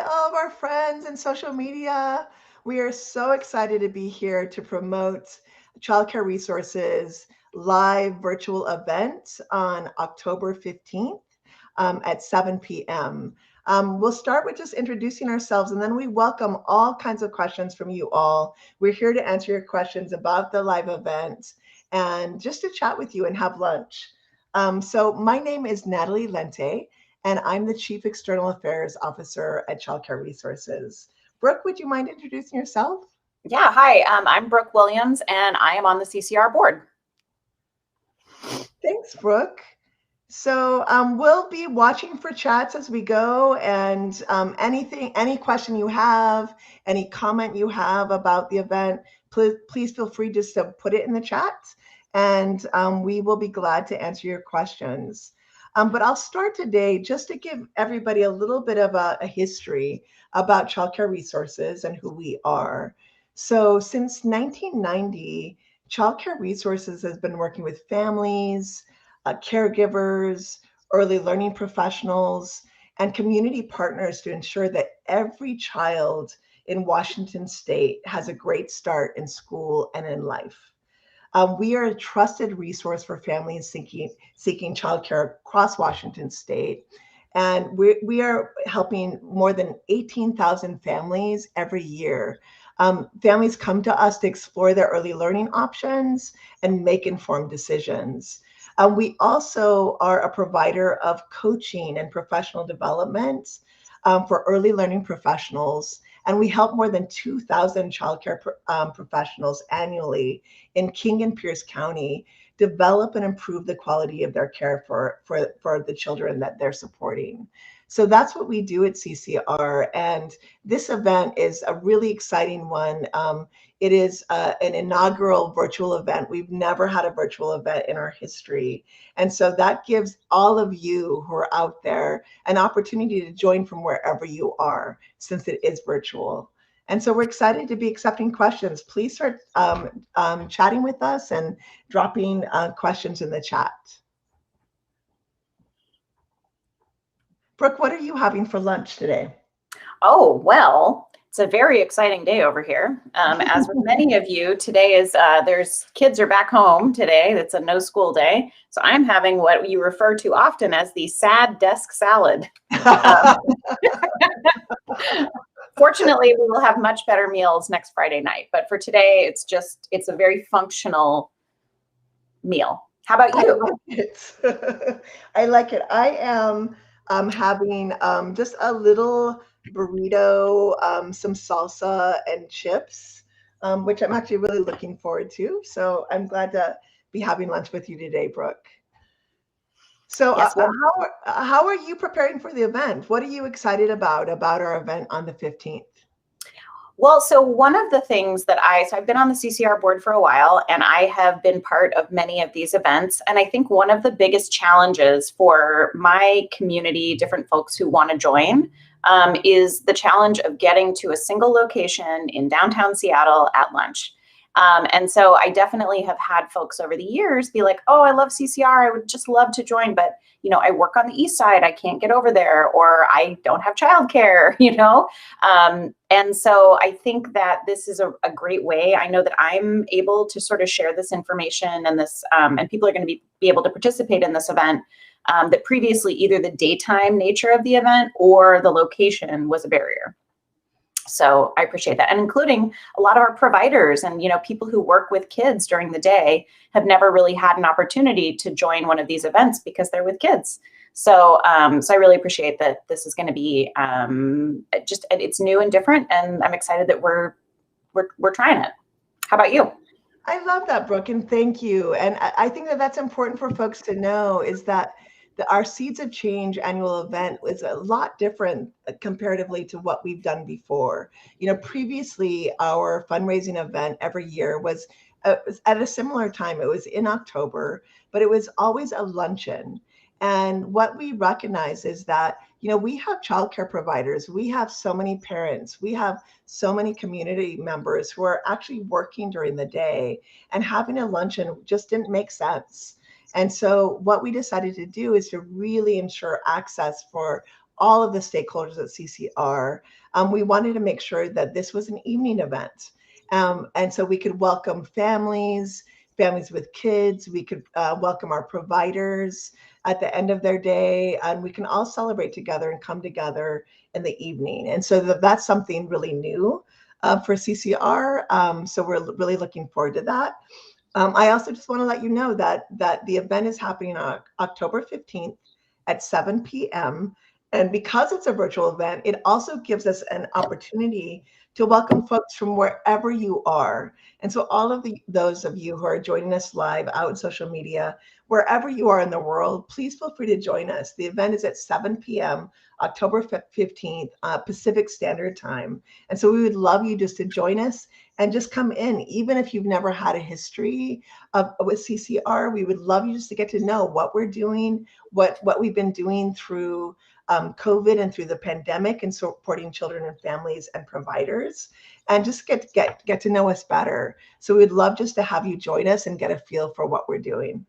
All of our friends and social media. We are so excited to be here to promote childcare resources live virtual event on October 15th at 7 p.m. We'll start with just introducing ourselves and then we welcome all kinds of questions from you all. We're here to answer your questions about the live event and just to chat with you and have lunch. So my name is Natalie Lente and I'm the Chief External Affairs Officer at Childcare Resources. Brooke, would you mind introducing yourself? Yeah, hi, I'm Brooke Williams, and I am on the CCR board. Thanks, Brooke. So we'll be watching for chats as we go, and any question you have, any comment you have about the event, please feel free just to put it in the chat, and we will be glad to answer your questions. But I'll start today just to give everybody a little bit of a history about childcare resources and who we are. So since 1990, childcare resources has been working with families, caregivers, early learning professionals, and community partners to ensure that every child in Washington state has a great start in school and in life. We are a trusted resource for families seeking childcare across Washington state. And we are helping more than 18,000 families every year. Families come to us to explore their early learning options and make informed decisions. We also are a provider of coaching and professional development for early learning professionals. And we help more than 2,000 childcare professionals annually in King and Pierce County develop and improve the quality of their care for the children that they're supporting. So that's what we do at CCR. And this event is a really exciting one. It is an inaugural virtual event. We've never had a virtual event in our history. And so that gives all of you who are out there an opportunity to join from wherever you are, since it is virtual. And so we're excited to be accepting questions. Please start chatting with us and dropping questions in the chat. Brooke, what are you having for lunch today? Oh, well, it's a very exciting day over here. As with many of you, today is, kids are back home today. That's a no school day. So I'm having what you refer to often as the sad desk salad. Fortunately, we will have much better meals next Friday night. But for today, it's a very functional meal. How about you? I like it. I am having just a little burrito, some salsa and chips, which I'm actually really looking forward to. So I'm glad to be having lunch with you today, Brooke. So Yes, well, how are you preparing for the event? What are you excited about our event on the 15th? Well, so one of the things that so I've been on the CCR board for a while, and I have been part of many of these events. And I think one of the biggest challenges for my community, different folks who want to join, is the challenge of getting to a single location in downtown Seattle at lunch. And so I definitely have had folks over the years be like, oh, I love CCR. I would just love to join, but I work on the east side. I can't get over there, or I don't have childcare, and so I think that this is a great way. I know that I'm able to sort of share this information and this, and people are going to be able to participate in this event, that previously either the daytime nature of the event or the location was a barrier. So I appreciate that. And including a lot of our providers and, people who work with kids during the day have never really had an opportunity to join one of these events because they're with kids. So, so I really appreciate that this is going to be it's new and different, and I'm excited that we're trying it. How about you? I love that, Brooke, and thank you. And I think that that's important for folks to know is that our Seeds of Change annual event was a lot different comparatively to what we've done before. Previously, our fundraising event every year was at a similar time. It was in October, but it was always a luncheon. And what we recognize is that, we have childcare providers, we have so many parents, we have so many community members who are actually working during the day, and having a luncheon just didn't make sense. And so what we decided to do is to really ensure access for all of the stakeholders at CCR, we wanted to make sure that this was an evening event. And so we could welcome families with kids. We could welcome our providers at the end of their day, and we can all celebrate together and come together in the evening. And so that's something really new for CCR. So we're really looking forward to that. I also just want to let you know that the event is happening on October 15th at 7 p.m. And because it's a virtual event, it also gives us an opportunity to welcome folks from wherever you are. And so all of those of you who are joining us live out in social media, wherever you are in the world, please feel free to join us. The event is at 7 p.m., October 15th, Pacific Standard Time. And so we would love you just to join us and just come in. Even if you've never had a history with CCR, we would love you just to get to know what we're doing, what we've been doing through COVID and through the pandemic and supporting children and families and providers, and just get to know us better. So we'd love just to have you join us and get a feel for what we're doing.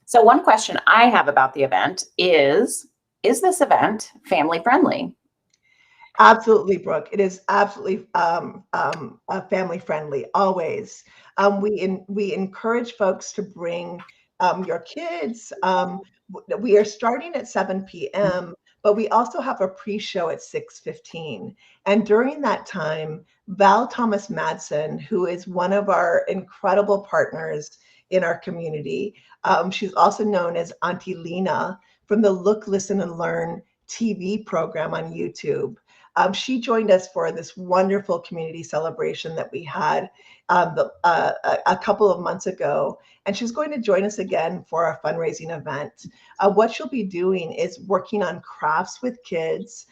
So one question I have about the event is this event family friendly? Absolutely, Brooke. It is absolutely family friendly, always. We encourage folks to bring your kids. We are starting at 7 p.m., but we also have a pre-show at 6:15. And during that time, Val Thomas Madsen, who is one of our incredible partners in our community, she's also known as Auntie Lena from the Look, Listen, and Learn TV program on YouTube. She joined us for this wonderful community celebration that we had a couple of months ago, and she's going to join us again for our fundraising event. What she'll be doing is working on crafts with kids.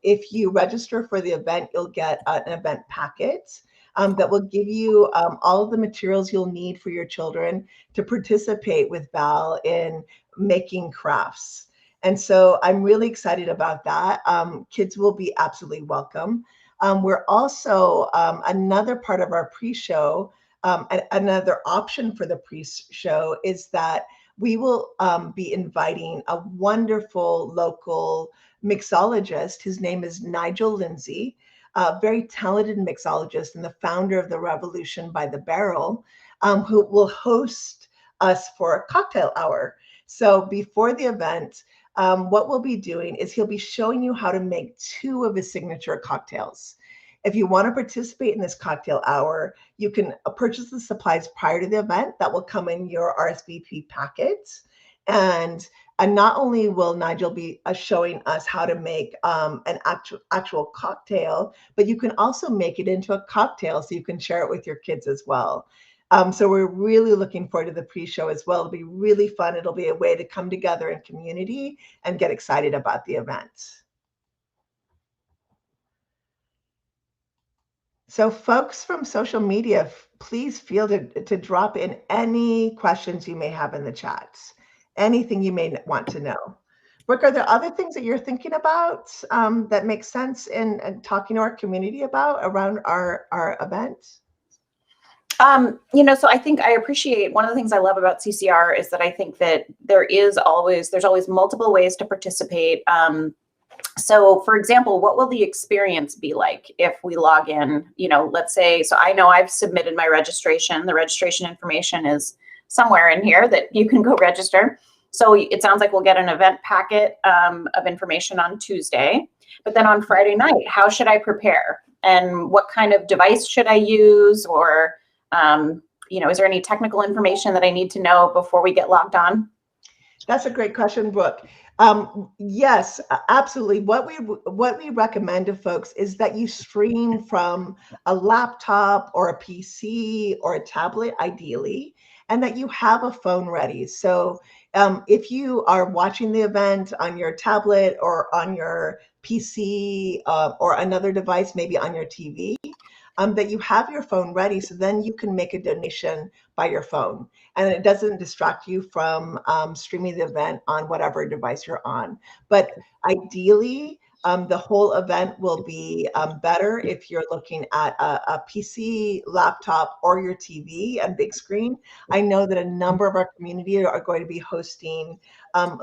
If you register for the event, you'll get an event packet that will give you all of the materials you'll need for your children to participate with Val in making crafts. And so I'm really excited about that. Kids will be absolutely welcome. We're also, another part of our pre-show, another option for the pre-show is that we will be inviting a wonderful local mixologist. His name is Nigel Lindsay, a very talented mixologist and the founder of the Revolution by the Barrel, who will host us for a cocktail hour. So before the event, what we'll be doing is he'll be showing you how to make 2 of his signature cocktails. If you want to participate in this cocktail hour, you can purchase the supplies prior to the event that will come in your RSVP packet. And not only will Nigel be showing us how to make an actual cocktail, but you can also make it into a cocktail so you can share it with your kids as well. So we're really looking forward to the pre-show as well. It'll be really fun. It'll be a way to come together in community and get excited about the event. So folks from social media, please feel to drop in any questions you may have in the chats, anything you may want to know. Brooke, are there other things that you're thinking about that make sense in talking to our community about around our event? So I think I appreciate, one of the things I love about CCR is that I think that there's always multiple ways to participate. So for example, what will the experience be like if we log in, let's say, so I know I've submitted my registration. The registration information is somewhere in here that you can go register. So it sounds like we'll get an event packet of information on Tuesday, but then on Friday night, how should I prepare? And what kind of device should I use? Or is there any technical information that I need to know before we get logged on? That's a great question, Brooke. Yes, absolutely. What we recommend to folks is that you stream from a laptop or a PC or a tablet, ideally, and that you have a phone ready. So if you are watching the event on your tablet or on your PC or another device, maybe on your TV, that you have your phone ready, so then you can make a donation by your phone, and it doesn't distract you from streaming the event on whatever device you're on. But ideally, The whole event will be better if you're looking at a PC, laptop, or your TV and big screen. I know that a number of our community are going to be hosting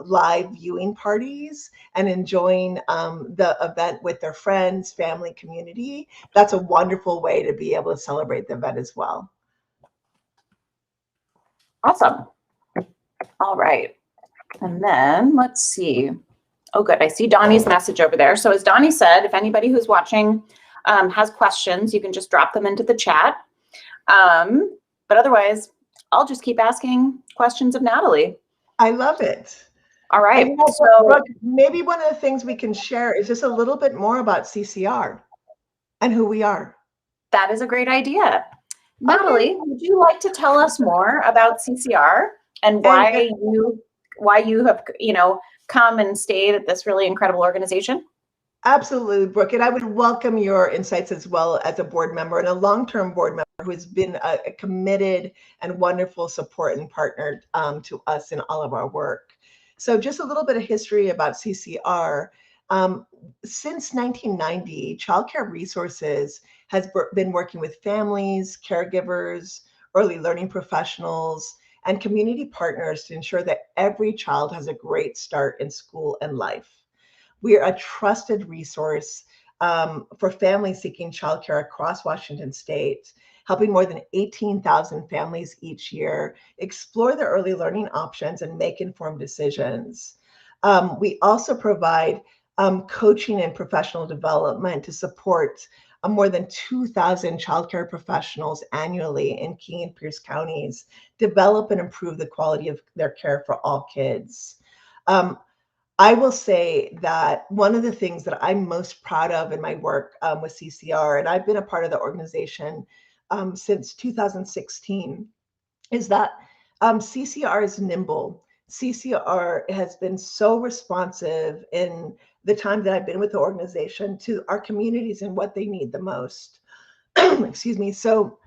live viewing parties and enjoying the event with their friends, family, community. That's a wonderful way to be able to celebrate the event as well. Awesome. All right. And then let's see. Oh, good. I see Donnie's message over there. So as Donnie said, if anybody who's watching has questions, you can just drop them into the chat. But otherwise, I'll just keep asking questions of Natalie. I love it. All right. And, so Brooke, maybe one of the things we can share is just a little bit more about CCR and who we are. That is a great idea. Natalie, would you like to tell us more about CCR and why you have, come and stayed at this really incredible organization? Absolutely, Brooke. And I would welcome your insights as well as a board member and a long-term board member who has been a committed and wonderful support and partner to us in all of our work. So just a little bit of history about CCR. Since 1990, Child Care Resources has been working with families, caregivers, early learning professionals, and community partners to ensure that every child has a great start in school and life. We are a trusted resource for families seeking childcare across Washington State, helping more than 18,000 families each year explore their early learning options and make informed decisions. We also provide coaching and professional development to support more than 2,000 childcare professionals annually in King and Pierce counties develop and improve the quality of their care for all kids. I will say that one of the things that I'm most proud of in my work with CCR, and I've been a part of the organization since 2016, is that CCR is nimble. CCR has been so responsive in the time that I've been with the organization to our communities and what they need the most. Excuse me. So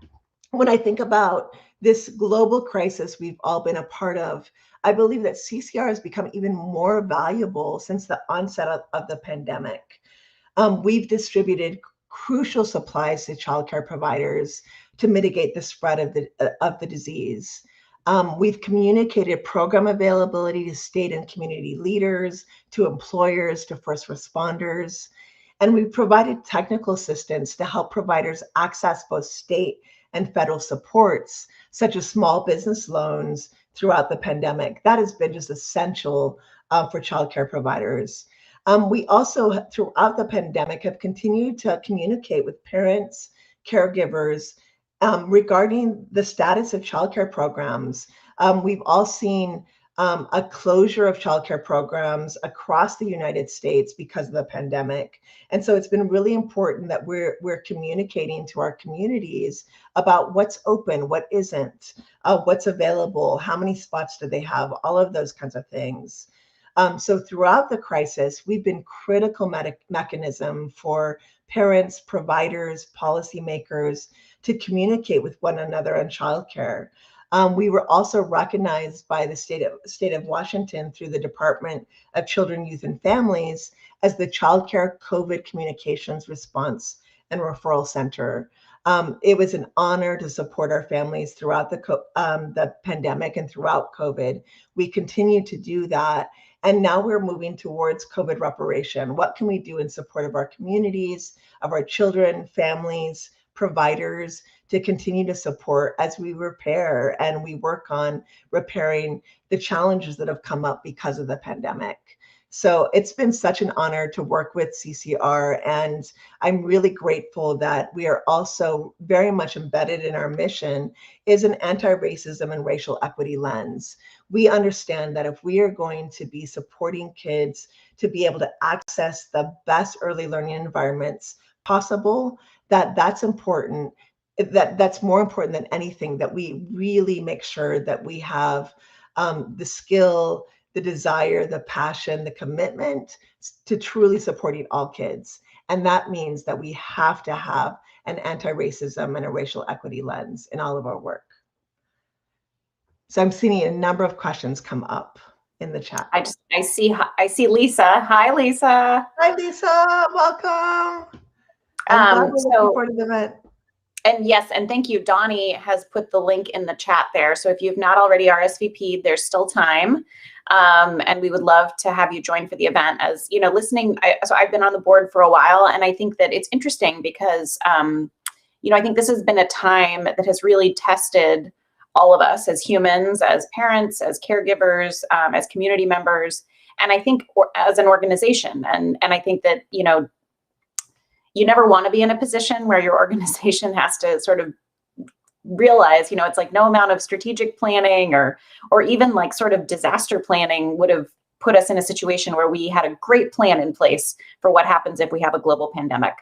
when I think about this global crisis we've all been a part of, I believe that CCR has become even more valuable since the onset of the pandemic. We've distributed crucial supplies to childcare providers to mitigate the spread of the disease. We've communicated program availability to state and community leaders, to employers, to first responders, and we've provided technical assistance to help providers access both state and federal supports, such as small business loans throughout the pandemic. That has been just essential for childcare providers. We also, throughout the pandemic, have continued to communicate with parents, caregivers, regarding the status of childcare programs. We've all seen a closure of childcare programs across the United States because of the pandemic. And so it's been really important that we're communicating to our communities about what's open, what isn't, what's available, how many spots do they have, all of those kinds of things. So throughout the crisis, we've been critical mechanism for parents, providers, policymakers to communicate with one another on childcare. We were also recognized by the state of Washington through the Department of Children, Youth, and Families as the Child Care COVID Communications Response and Referral Center. It was an honor to support our families throughout the pandemic and throughout COVID. We continue to do that. And now we're moving towards COVID reparation. What can we do in support of our communities, of our children, families, providers, to continue to support as we repair and we work on repairing the challenges that have come up because of the pandemic. So it's been such an honor to work with CCR, and I'm really grateful that we are also very much embedded in our mission is an anti-racism and racial equity lens. We understand that if we are going to be supporting kids to be able to access the best early learning environments possible, that's important. That's more important than anything, that we really make sure that we have the skill, the desire, the passion, the commitment to truly supporting all kids. And that means that we have to have an anti-racism and a racial equity lens in all of our work. So I'm seeing a number of questions come up. in the chat. I see Lisa. Hi, Lisa. Hi, Lisa. Welcome. I'm glad we're looking forward to the event. And yes, and thank you. Donnie has put the link in the chat there. So if you've not already RSVP'd, there's still time. And we would love to have you join for the event. As you know, so I've been on the board for a while, and I think that it's interesting because, I think this has been a time that has really tested all of us as humans, as parents, as caregivers, as community members, and I think as an organization. And I think that, you never want to be in a position where your organization has to sort of realize, it's like no amount of strategic planning or even like sort of disaster planning would have put us in a situation where we had a great plan in place for what happens if we have a global pandemic.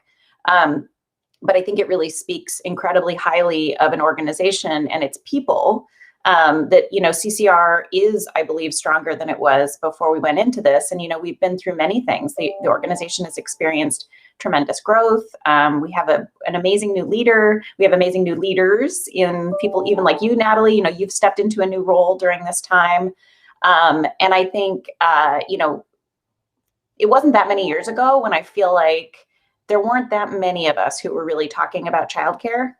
But I think it really speaks incredibly highly of an organization and its people, that, CCR is, I believe, stronger than it was before we went into this. And, we've been through many things. The organization has experienced tremendous growth. We have an amazing new leader. We have amazing new leaders in people, even like you, Natalie. You've stepped into a new role during this time. And I think, it wasn't that many years ago when I feel like there weren't that many of us who were really talking about childcare.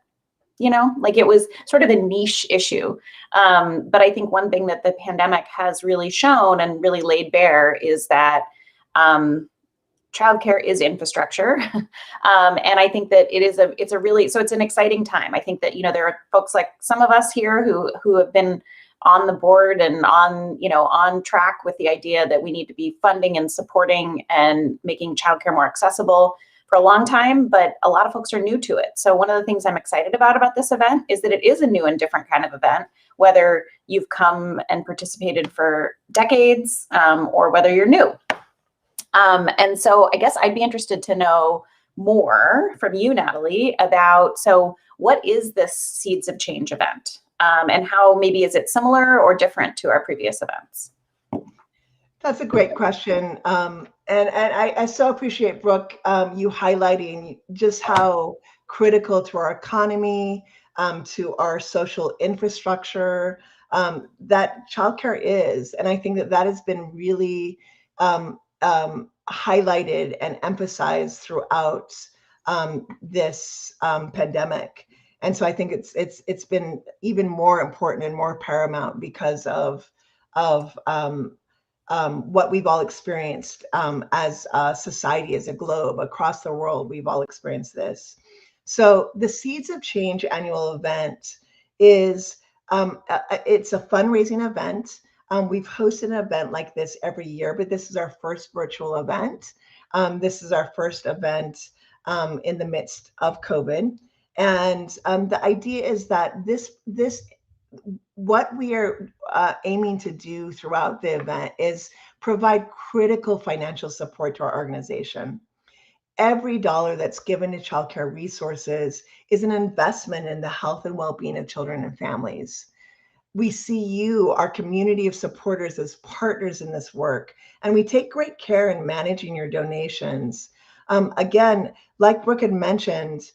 Like it was sort of a niche issue. But I think one thing that the pandemic has really shown and really laid bare is that childcare is infrastructure. And I think that it's an exciting time. I think that, there are folks like some of us here who have been on the board and on track with the idea that we need to be funding and supporting and making childcare more accessible for a long time, but a lot of folks are new to it. So one of the things I'm excited about this event is that it is a new and different kind of event, whether you've come and participated for decades, or whether you're new. And so I guess I'd be interested to know more from you, Natalie, about, so what is this Seeds of Change event? And how maybe is it similar or different to our previous events? That's a great question. And I so appreciate, Brooke, you highlighting just how critical to our economy, to our social infrastructure, that childcare is. And I think that has been really highlighted and emphasized throughout this pandemic. And so I think it's been even more important and more paramount because of what we've all experienced as a society, as a globe, across the world. We've all experienced this. So the Seeds of Change annual event is it's a fundraising event. We've hosted an event like this every year, but this is our first virtual event. This is our first event in the midst of COVID. And the idea is that what we are aiming to do throughout the event is provide critical financial support to our organization. Every dollar that's given to childcare resources is an investment in the health and well-being of children and families. We see you, our community of supporters, as partners in this work, and we take great care in managing your donations. Again, like Brooke had mentioned,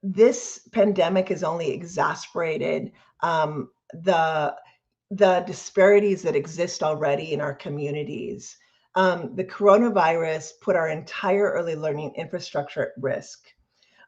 this pandemic has only exacerbated the disparities that exist already in our communities. The coronavirus put our entire early learning infrastructure at risk.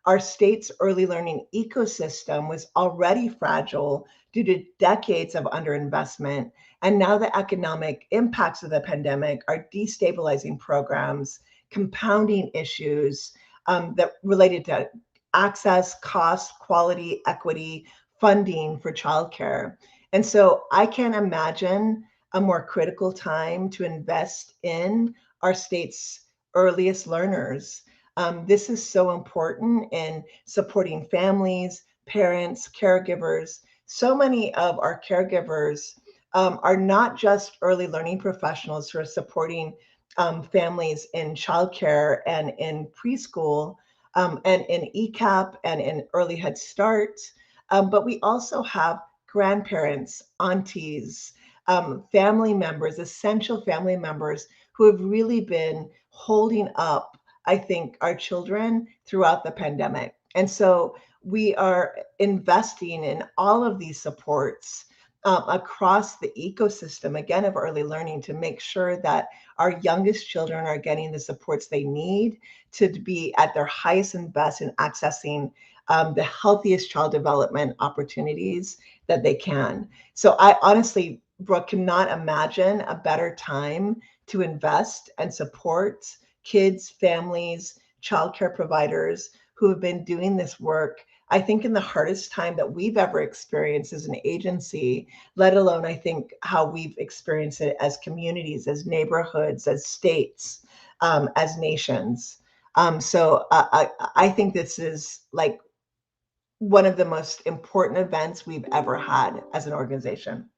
Our state's early learning ecosystem was already fragile due to decades of underinvestment. And now the economic impacts of the pandemic are destabilizing programs, compounding issues that related to access, cost, quality, equity, funding for childcare. And so I can't imagine a more critical time to invest in our state's earliest learners. This is so important in supporting families, parents, caregivers. So many of our caregivers are not just early learning professionals who are supporting families in childcare and in preschool, and in ECAP and in early Head Start, but we also have grandparents, aunties, family members, essential family members who have really been holding up, I think, our children throughout the pandemic. And so we are investing in all of these supports across the ecosystem, again, of early learning to make sure that our youngest children are getting the supports they need to be at their highest and best in accessing the healthiest child development opportunities that they can. So I honestly, Brooke, cannot imagine a better time to invest and support kids, families, childcare providers who have been doing this work, I think, in the hardest time that we've ever experienced as an agency, let alone, I think, how we've experienced it as communities, as neighborhoods, as states, as nations. So I think this is like one of the most important events we've ever had as an organization.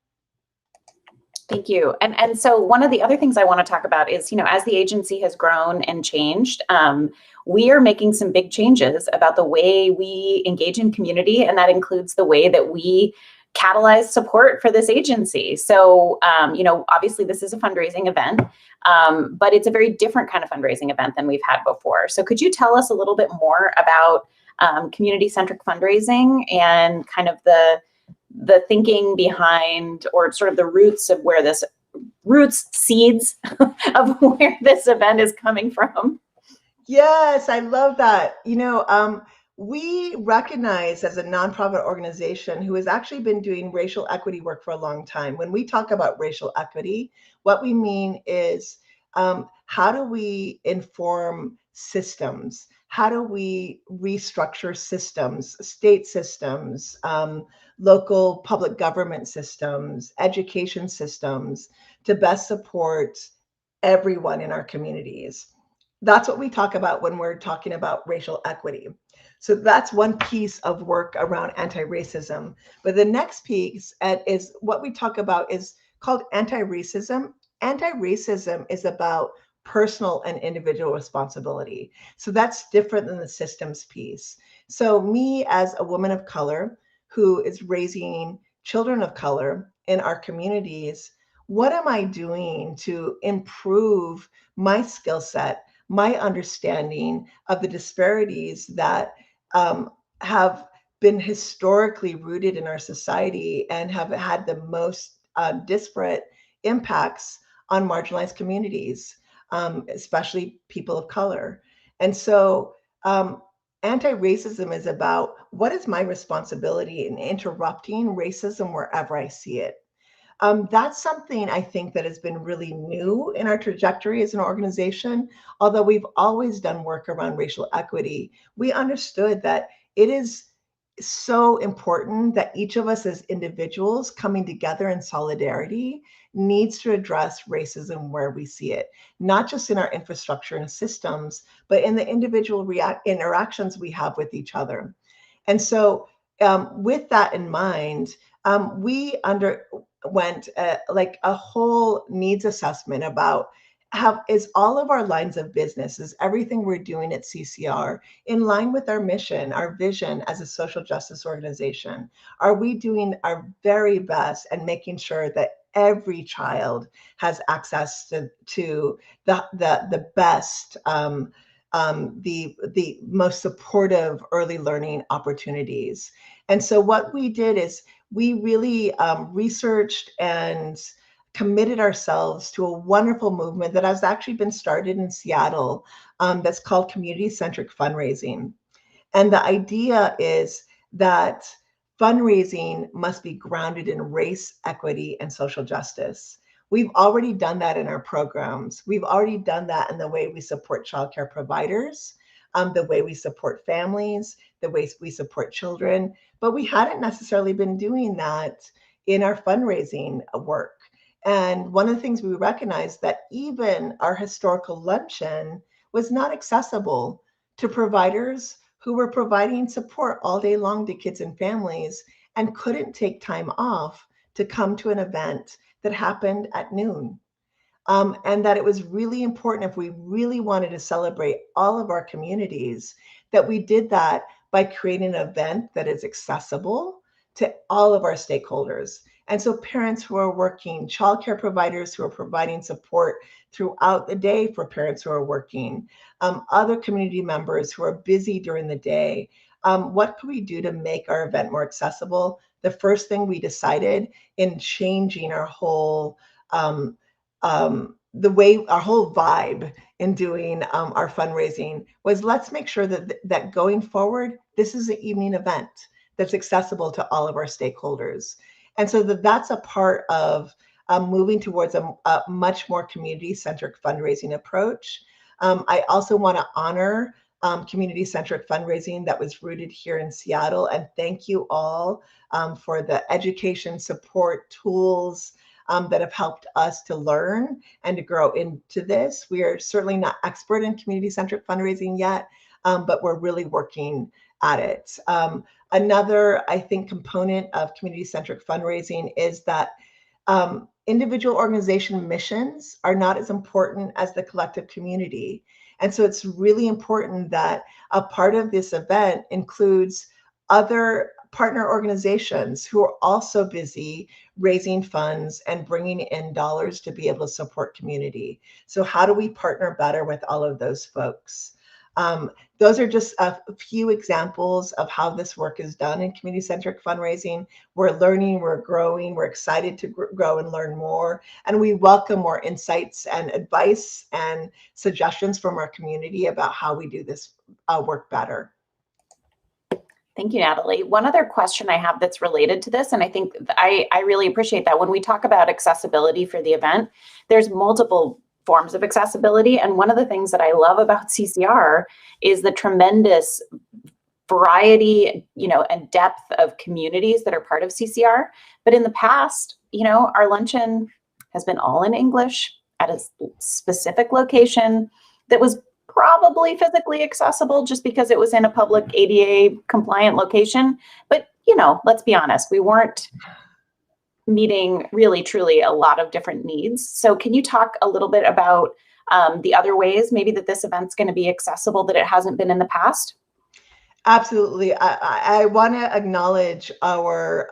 Thank you. And so one of the other things I want to talk about is, as the agency has grown and changed, we are making some big changes about the way we engage in community, and that includes the way that we catalyze support for this agency. So, obviously this is a fundraising event, but it's a very different kind of fundraising event than we've had before. So could you tell us a little bit more about community-centric fundraising and kind of the thinking behind, or sort of the roots of where this seeds of where this event is coming from? Yes, I love that. We recognize as a nonprofit organization who has actually been doing racial equity work for a long time. When we talk about racial equity, what we mean is how do we inform systems? How do we restructure systems, state systems, local public government systems, education systems to best support everyone in our communities? That's what we talk about when we're talking about racial equity. So that's one piece of work around anti-racism. But the next piece is what we talk about is called anti-racism. Anti-racism is about personal and individual responsibility. So that's different than the systems piece. So me as a woman of color who is raising children of color in our communities, what am I doing to improve my skill set, my understanding of the disparities that have been historically rooted in our society and have had the most disparate impacts on marginalized communities, especially people of color. And so anti-racism is about what is my responsibility in interrupting racism wherever I see it. That's something I think that has been really new in our trajectory as an organization. Although we've always done work around racial equity, we understood that it is so important that each of us as individuals coming together in solidarity needs to address racism where we see it, not just in our infrastructure and systems, but in the individual interactions we have with each other. And so with that in mind, we underwent like a whole needs assessment about is all of our lines of business, is everything we're doing at CCR in line with our mission, our vision as a social justice organization? Are we doing our very best and making sure that every child has access to the best, the most supportive early learning opportunities? And so what we did is we really researched and committed ourselves to a wonderful movement that has actually been started in Seattle that's called Community-Centric Fundraising. And the idea is that fundraising must be grounded in race, equity, and social justice. We've already done that in our programs. We've already done that in the way we support childcare providers, the way we support families, the way we support children, but we hadn't necessarily been doing that in our fundraising work. And one of the things we recognized that even our historical luncheon was not accessible to providers who were providing support all day long to kids and families and couldn't take time off to come to an event that happened at noon. And that it was really important, if we really wanted to celebrate all of our communities, that we did that by creating an event that is accessible to all of our stakeholders. And so parents who are working, childcare providers who are providing support throughout the day for parents who are working, other community members who are busy during the day, what can we do to make our event more accessible? The first thing we decided in changing our whole the way our whole vibe in doing our fundraising was, let's make sure that going forward, this is an evening event that's accessible to all of our stakeholders. And so that's a part of moving towards a much more community-centric fundraising approach. I also want to honor community-centric fundraising that was rooted here in Seattle, and thank you all for the education, support, tools, that have helped us to learn and to grow into this. We are certainly not expert in community-centric fundraising yet, but we're really working at it. Another, I think, component of community-centric fundraising is that individual organization missions are not as important as the collective community. And so it's really important that a part of this event includes other partner organizations who are also busy raising funds and bringing in dollars to be able to support community. So how do we partner better with all of those folks? Those are just a few examples of how this work is done in community-centric fundraising. We're learning, we're growing, we're excited to grow and learn more, and we welcome more insights and advice and suggestions from our community about how we do this work better. Thank you, Natalie. One other question I have that's related to this, and I think I really appreciate that when we talk about accessibility for the event, there's multiple forms of accessibility. And one of the things that I love about CCR is the tremendous variety, and depth of communities that are part of CCR. But in the past, our luncheon has been all in English at a specific location that was probably physically accessible just because it was in a public ADA compliant location. But, let's be honest, we weren't meeting really, truly a lot of different needs. So can you talk a little bit about the other ways maybe that this event's going to be accessible that it hasn't been in the past? Absolutely. I want to acknowledge our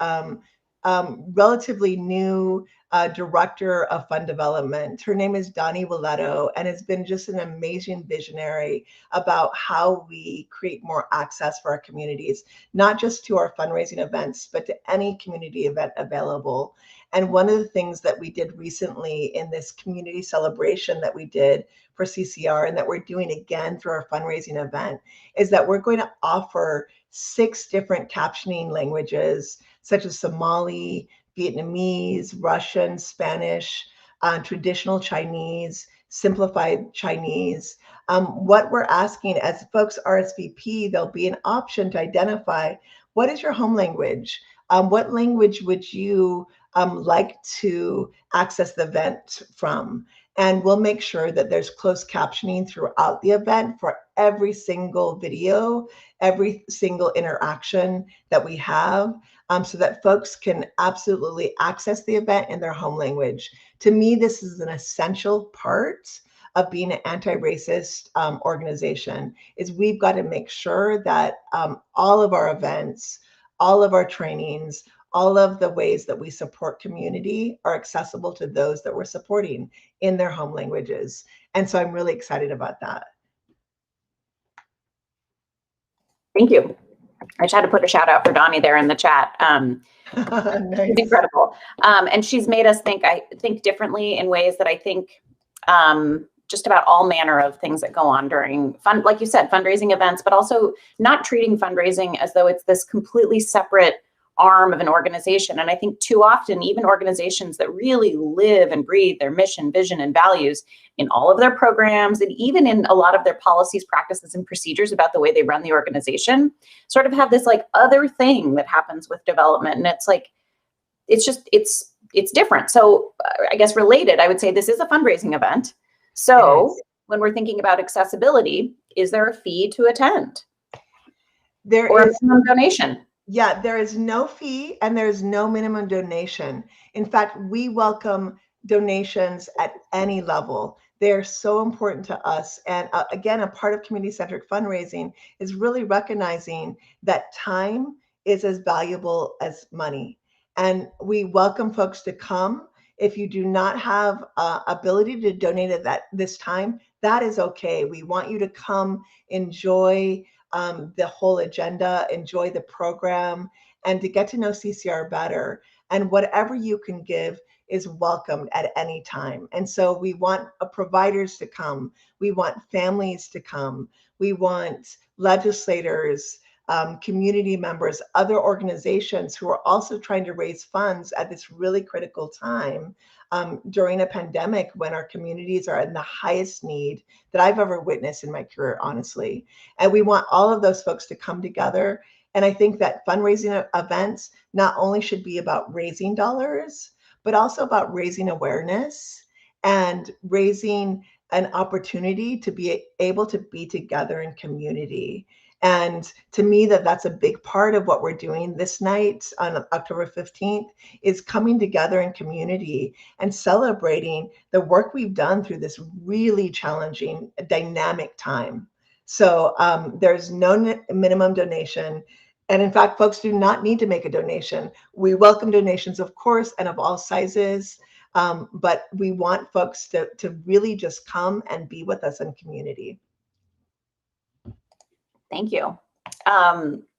relatively new director of fund development. Her name is Donnie Willetto, and has been just an amazing visionary about how we create more access for our communities, not just to our fundraising events, but to any community event available. And one of the things that we did recently in this community celebration that we did for CCR, and that we're doing again through our fundraising event, is that we're going to offer 6 different captioning languages, such as Somali, Vietnamese, Russian, Spanish, traditional Chinese, simplified Chinese. What we're asking as folks RSVP, there'll be an option to identify what is your home language. What language would you like to access the event from? And we'll make sure that there's closed captioning throughout the event for every single video, every single interaction that we have, so that folks can absolutely access the event in their home language. To me, this is an essential part of being an anti-racist organization, is we've got to make sure that all of our events, all of our trainings, all of the ways that we support community are accessible to those that we're supporting in their home languages. And so I'm really excited about that. Thank you. I just had to put a shout out for Donnie there in the chat. Nice. She's incredible. And she's made us think differently in ways that I think just about all manner of things that go on during like you said, fundraising events, but also not treating fundraising as though it's this completely separate arm of an organization. And I think too often, even organizations that really live and breathe their mission, vision, and values in all of their programs, and even in a lot of their policies, practices, and procedures about the way they run the organization, sort of have this like other thing that happens with development. And it's like, it's different. So I guess related, I would say this is a fundraising event. So when we're thinking about accessibility, is there a fee to attend? There or is a minimum donation? Yeah, there is no fee and there is no minimum donation. In fact, we welcome donations at any level. They're so important to us. And again, a part of community-centric fundraising is really recognizing that time is as valuable as money. And we welcome folks to come. If you do not have ability to donate at this time, that is okay. We want you to come, enjoy the whole agenda, enjoy the program, and to get to know CCR better. And whatever you can give is welcomed at any time. And so we want providers to come. We want families to come. We want legislators, community members, other organizations who are also trying to raise funds at this really critical time during a pandemic when our communities are in the highest need that I've ever witnessed in my career, honestly. And we want all of those folks to come together. And I think that fundraising events not only should be about raising dollars, but also about raising awareness and raising an opportunity to be able to be together in community. And to me, that's a big part of what we're doing this night on October 15th is coming together in community and celebrating the work we've done through this really challenging, dynamic time. So there's no minimum donation. And in fact, folks do not need to make a donation. We welcome donations, of course, and of all sizes. But we want folks to really just come and be with us in community. Thank you.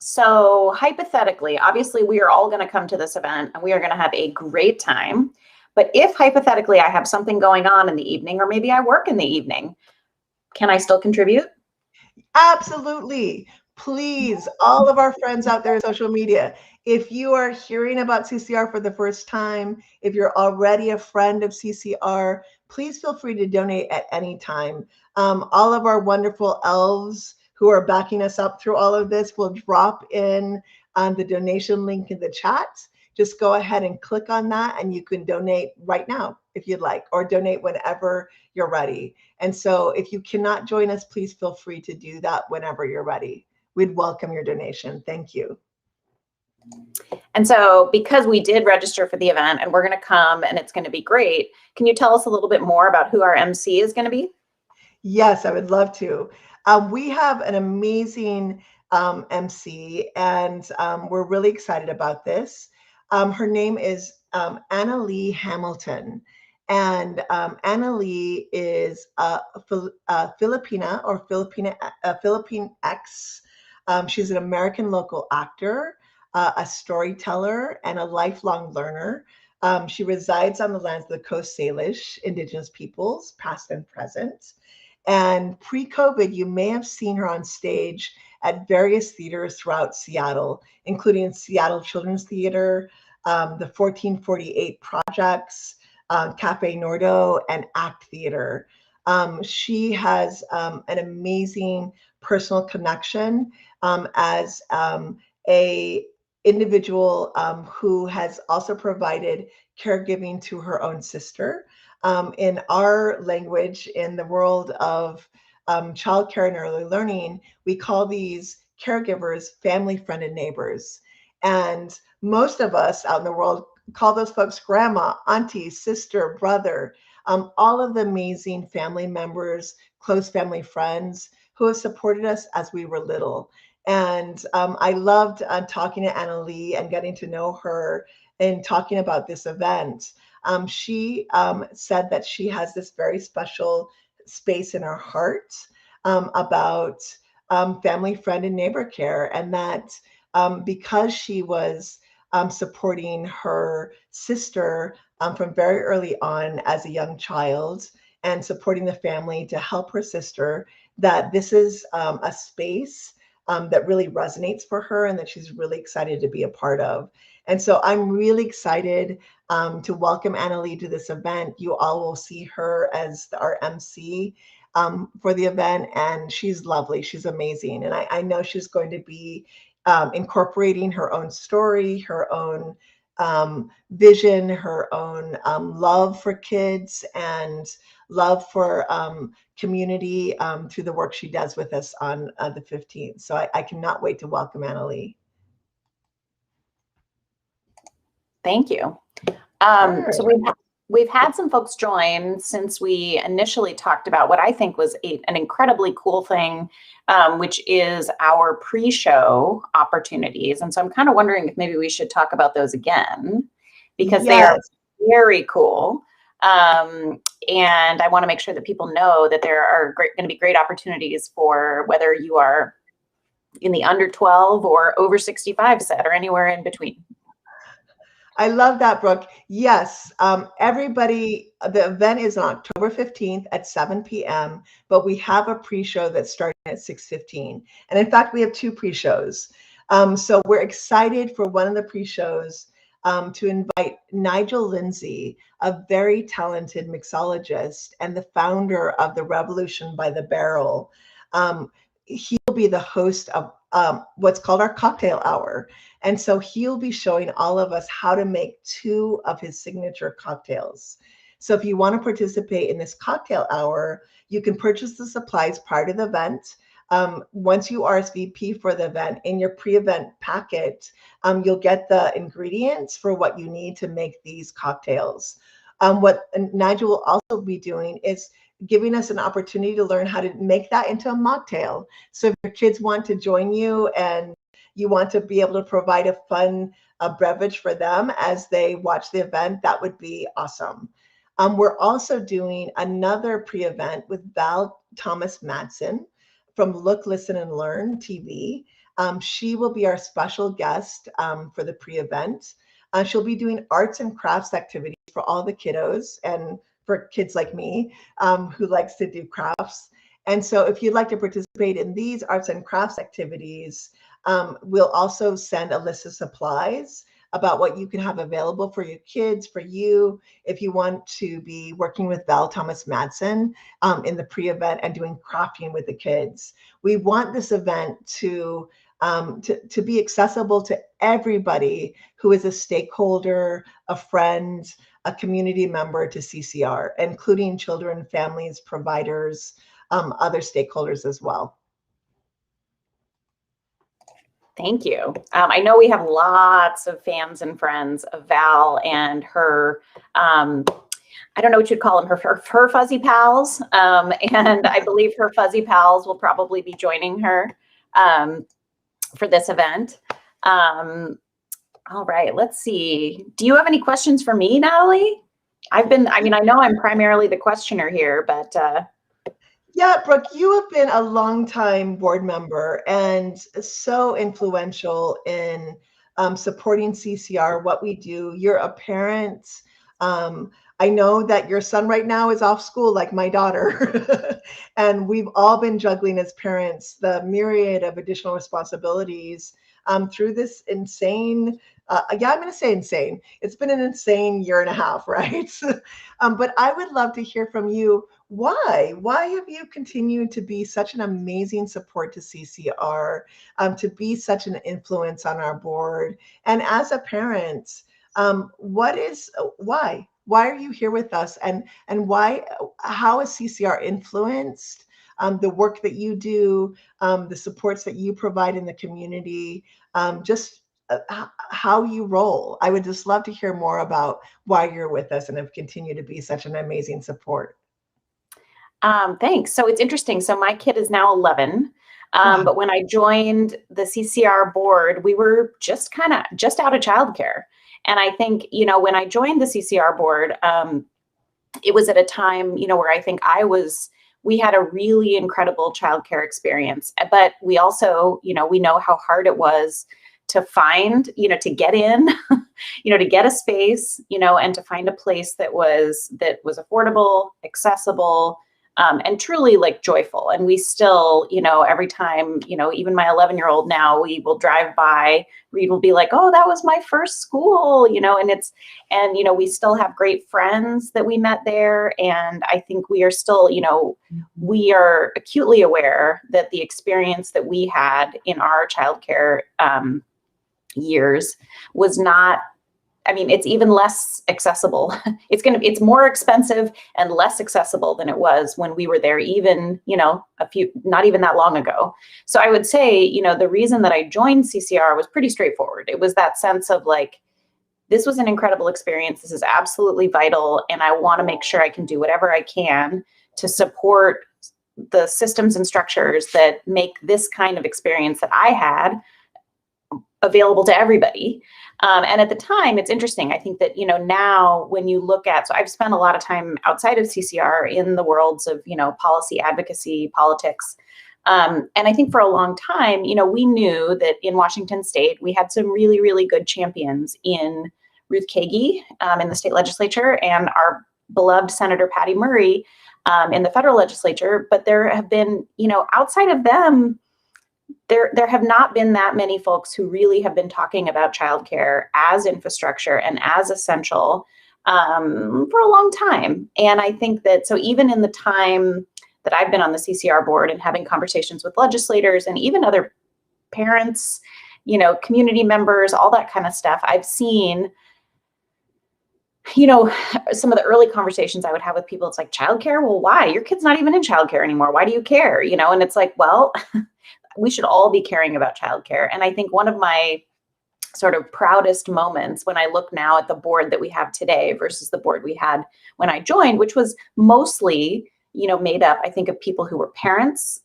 So hypothetically, obviously, we are all going to come to this event and we are going to have a great time. But if hypothetically I have something going on in the evening, or maybe I work in the evening, can I still contribute? Absolutely. Please, all of our friends out there in social media, if you are hearing about CCR for the first time, if you're already a friend of CCR, please feel free to donate at any time. All of our wonderful elves who are backing us up through all of this will drop in the donation link in the chat. Just go ahead and click on that and you can donate right now if you'd like, or donate whenever you're ready. And so if you cannot join us, please feel free to do that whenever you're ready. We'd welcome your donation. Thank you. And so because we did register for the event and we're going to come and it's going to be great, can you tell us a little bit more about who our MC is going to be? Yes, I would love to. We have an amazing MC and we're really excited about this. Her name is Annalie Hamilton. And Annalie is a Filipina or Philippine X. She's an American local actor, a storyteller, and a lifelong learner. She resides on the lands of the Coast Salish Indigenous peoples, past and present. And pre-COVID, you may have seen her on stage at various theaters throughout Seattle, including Seattle Children's Theater, the 1448 Projects, Cafe Nordo, and Act Theater. She has an amazing personal connection as a individual who has also provided caregiving to her own sister. In our language, in the world of childcare and early learning, we call these caregivers family, friend, and neighbors. And most of us out in the world call those folks grandma, auntie, sister, brother, all of the amazing family members, close family friends who have supported us as we were little. And I loved talking to Annalie and getting to know her and talking about this event. She said that she has this very special space in her heart about family, friend, and neighbor care, and that because she was supporting her sister from very early on as a young child and supporting the family to help her sister, that this is a space that really resonates for her and that she's really excited to be a part of. And so I'm really excited to welcome Annalie to this event. You all will see her as our MC for the event, and she's lovely. She's amazing. And I know she's going to be incorporating her own story, her own vision, her own love for kids and love for community through the work she does with us on the 15th. So I cannot wait to welcome Annalie. Thank you. Sure. So we've had some folks join since we initially talked about what I think was an incredibly cool thing, which is our pre-show opportunities. And so I'm kind of wondering if maybe we should talk about those again, because they are very cool. And I want to make sure that people know that there are going to be great opportunities for whether you are in the under 12 or over 65 set or anywhere in between. I love that, Brooke. Yes, everybody, the event is on October 15th at 7 p.m., but we have a pre-show that's starting at 6:15. And in fact, we have two pre-shows. So we're excited for one of the pre-shows to invite Nigel Lindsay, a very talented mixologist and the founder of the Revolution by the Barrel. He'll be the host of what's called our cocktail hour. And so he'll be showing all of us how to make two of his signature cocktails. So if you want to participate in this cocktail hour, you can purchase the supplies prior to the event. Once you RSVP for the event, in your pre-event packet, you'll get the ingredients for what you need to make these cocktails. What Nigel will also be doing is giving us an opportunity to learn how to make that into a mocktail. So if your kids want to join you and you want to be able to provide a fun beverage for them as they watch the event, that would be awesome. We're also doing another pre-event with Val Thomas Madsen from Look, Listen, and Learn TV. She will be our special guest for the pre-event. She'll be doing arts and crafts activities for all the kiddos and for kids like me who likes to do crafts. And so if you'd like to participate in these arts and crafts activities, we'll also send a list of supplies about what you can have available for your kids, for you, if you want to be working with Val Thomas Madsen in the pre-event and doing crafting with the kids. We want this event to be accessible to everybody who is a stakeholder, a friend, a community member to CCR, including children, families, providers, other stakeholders as well. Thank you. I know we have lots of fans and friends of Val and her, I don't know what you'd call them, her fuzzy pals. And I believe her fuzzy pals will probably be joining her for this event. All right, let's see. Do you have any questions for me, Natalie? I know I'm primarily the questioner here, but. Yeah, Brooke, you have been a longtime board member and so influential in supporting CCR, what we do. You're a parent. I know that your son right now is off school like my daughter. And we've all been juggling as parents the myriad of additional responsibilities through this insane, I'm going to say insane. It's been an insane year and a half, right? But I would love to hear from you. Why have you continued to be such an amazing support to CCR, to be such an influence on our board? And as a parent, why are you here with us? And how has CCR influenced the work that you do, the supports that you provide in the community, just how you roll? I would just love to hear more about why you're with us and have continued to be such an amazing support. Thanks. So it's interesting. So my kid is now 11. But when I joined the CCR board, we were just out of childcare. And I think, when I joined the CCR board, it was at a time, where I think we had a really incredible childcare experience. But we also, we know how hard it was to find, to get in, to get a space, and to find a place that was affordable, accessible, and truly like joyful. And we still, every time, even my 11-year-old now, we will drive by, Reed will be like, oh, that was my first school, and we still have great friends that we met there. And I think we are still, we are acutely aware that the experience that we had in our childcare years was not, it's even less accessible. It's more expensive and less accessible than it was when we were there, even, not even that long ago. So I would say, the reason that I joined CCR was pretty straightforward. It was that sense of like, this was an incredible experience. This is absolutely vital. And I want to make sure I can do whatever I can to support the systems and structures that make this kind of experience that I had available to everybody. And at the time, it's interesting. I think that, now when you look at, so I've spent a lot of time outside of CCR in the worlds of, policy, advocacy, politics. And I think for a long time, we knew that in Washington State, we had some really, really good champions in Ruth Keiki in the state legislature and our beloved Senator Patty Murray in the federal legislature. But there have been, outside of them, there have not been that many folks who really have been talking about childcare as infrastructure and as essential for a long time. And I think that, so even in the time that I've been on the CCR board and having conversations with legislators and even other parents, community members, all that kind of stuff, I've seen, some of the early conversations I would have with people, it's like, childcare? Well, why? Your kid's not even in childcare anymore. Why do you care? And it's like, well, we should all be caring about childcare. And I think one of my sort of proudest moments when I look now at the board that we have today versus the board we had when I joined, which was mostly, made up, I think, of people who were parents,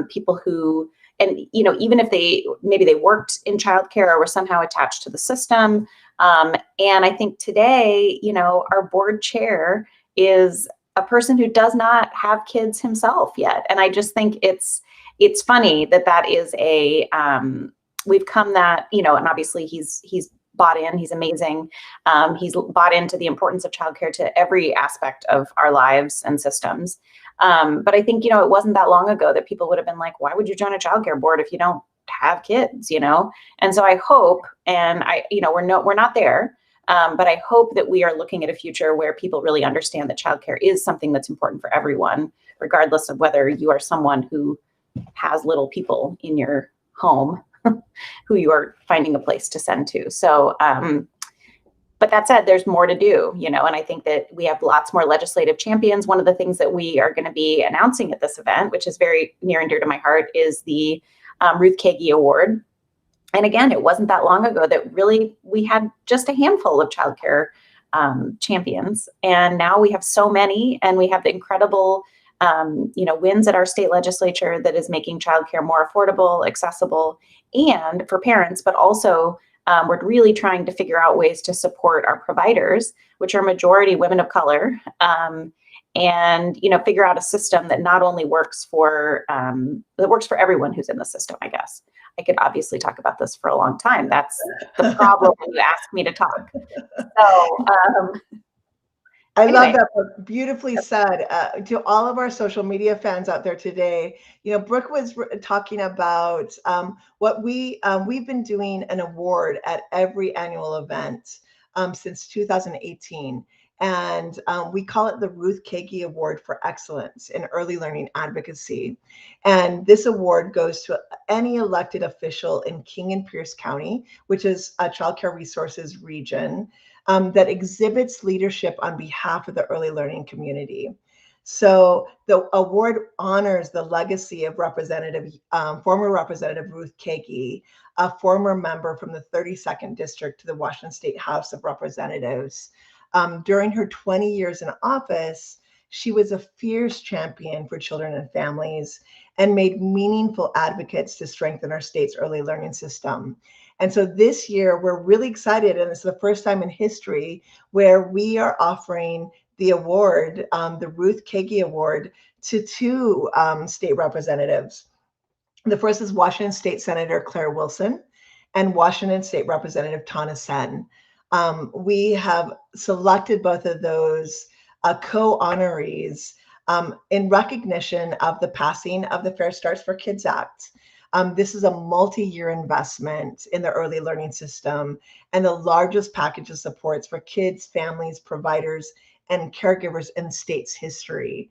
people who, and, even if maybe they worked in childcare or were somehow attached to the system. And I think today, our board chair is a person who does not have kids himself yet. And I just think it's funny that is we've come that, and obviously he's bought in, he's amazing. He's bought into the importance of childcare to every aspect of our lives and systems. But I think, it wasn't that long ago that people would have been like, why would you join a childcare board if you don't have kids, And so I hope, and we're not there, but I hope that we are looking at a future where people really understand that childcare is something that's important for everyone, regardless of whether you are someone who has little people in your home who you are finding a place to send to. So, but that said, there's more to do, and I think that we have lots more legislative champions. One of the things that we are going to be announcing at this event, which is very near and dear to my heart, is the Ruth Keiki Award. And again, it wasn't that long ago that really we had just a handful of childcare champions. And now we have so many, and we have the incredible wins at our state legislature that is making childcare more affordable, accessible, and for parents, but also we're really trying to figure out ways to support our providers, which are majority women of color, and figure out a system that not only works for that works for everyone who's in the system. I guess I could obviously talk about this for a long time. That's the problem when you ask me to talk. So. I love that. Beautifully said. To all of our social media fans out there today, Brooke was talking about what we've been doing an award at every annual event since 2018. And we call it the Ruth Keiki Award for Excellence in Early Learning Advocacy. And this award goes to any elected official in King and Pierce County, which is a Child Care Resources region, that exhibits leadership on behalf of the early learning community. So the award honors the legacy of former Representative Ruth Keiki, a former member from the 32nd District to the Washington State House of Representatives. During her 20 years in office, she was a fierce champion for children and families and made meaningful advocates to strengthen our state's early learning system. And so this year, we're really excited, and it's the first time in history where we are offering the award, the Ruth Keiki Award, to two state representatives. The first is Washington State Senator Claire Wilson and Washington State Representative Tana Sen. We have selected both of those co-honorees in recognition of the passing of the Fair Starts for Kids Act. This is a multi-year investment in the early learning system and the largest package of supports for kids, families, providers, and caregivers in the state's history.